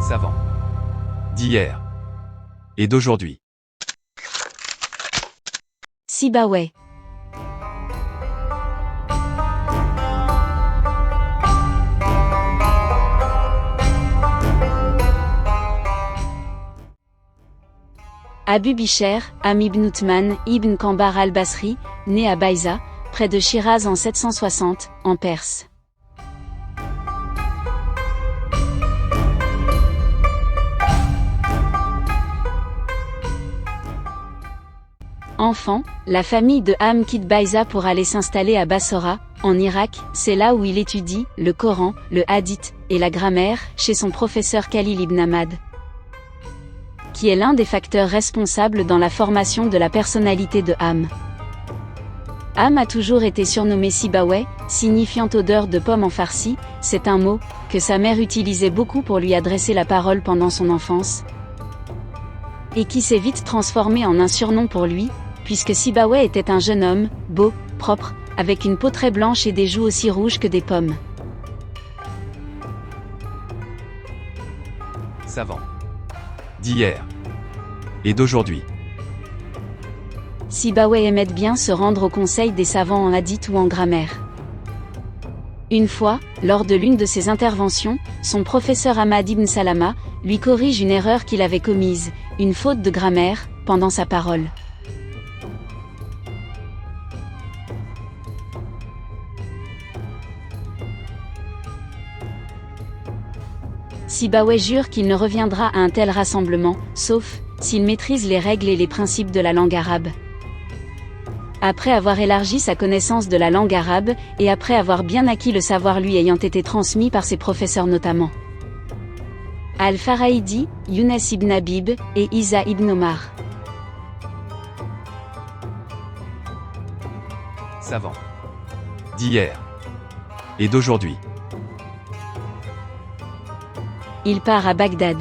Savant. D'hier. Et d'aujourd'hui. Sibawayh. Abu Bisher, Am ibn Uthman, ibn Kambar al-Basri, né à Bayza, près de Shiraz en 760, en Perse. Enfant, la famille de Am quitte Bayza pour aller s'installer à Bassora, en Irak. C'est là où il étudie le Coran, le Hadith et la grammaire chez son professeur Khalil ibn Ahmad, qui est l'un des facteurs responsables dans la formation de la personnalité de Am. Am a toujours été surnommé Sibawayh, signifiant odeur de pomme en farsi. C'est un mot que sa mère utilisait beaucoup pour lui adresser la parole pendant son enfance, et qui s'est vite transformé en un surnom pour lui, puisque Sibawayh était un jeune homme, beau, propre, avec une peau très blanche et des joues aussi rouges que des pommes. Savant. D'hier. Et d'aujourd'hui. Sibawayh aimait bien se rendre au conseil des savants en hadith ou en grammaire. Une fois, lors de l'une de ses interventions, son professeur Ahmad ibn Salama lui corrige une erreur qu'il avait commise, une faute de grammaire, pendant sa parole. Sibawayh jure qu'il ne reviendra à un tel rassemblement, sauf s'il maîtrise les règles et les principes de la langue arabe. Après avoir élargi sa connaissance de la langue arabe, et après avoir bien acquis le savoir lui ayant été transmis par ses professeurs notamment Al-Faraïdi, Younes ibn Habib, et Isa ibn Omar. Savant. D'hier. Et d'aujourd'hui. Il part à Bagdad.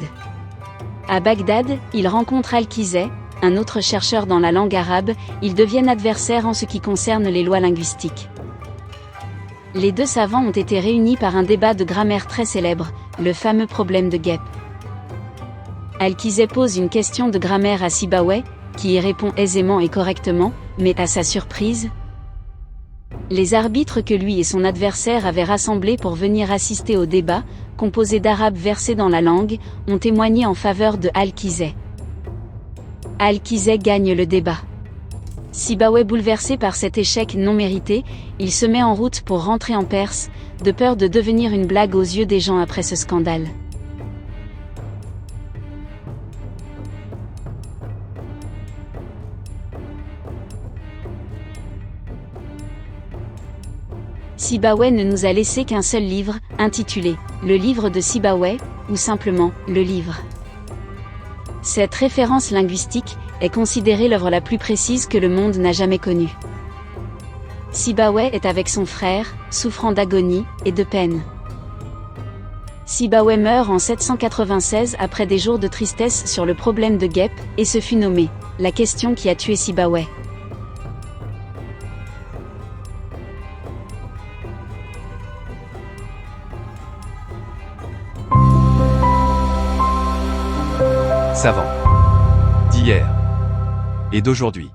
À Bagdad, il rencontre Al-Kizeh, un autre chercheur dans la langue arabe. Ils deviennent adversaires en ce qui concerne les lois linguistiques. Les deux savants ont été réunis par un débat de grammaire très célèbre, le fameux problème de guêpe. Al-Kizeh pose une question de grammaire à Sibawayh, qui y répond aisément et correctement, mais à sa surprise, les arbitres que lui et son adversaire avaient rassemblés pour venir assister au débat, composé d'arabes versés dans la langue, ont témoigné en faveur de Al-Kizeh. Al-Kizeh gagne le débat. Sibawayh, bouleversé par cet échec non mérité, il se met en route pour rentrer en Perse, de peur de devenir une blague aux yeux des gens après ce scandale. Sibawayh ne nous a laissé qu'un seul livre, intitulé « Le livre de Sibawayh » ou simplement « Le livre ». Cette référence linguistique est considérée l'œuvre la plus précise que le monde n'a jamais connue. Sibawayh est avec son frère, souffrant d'agonie et de peine. Sibawayh meurt en 796 après des jours de tristesse sur le problème de guêpe, et ce fut nommé « la question qui a tué Sibawayh ». Savant. D'hier. Et d'aujourd'hui.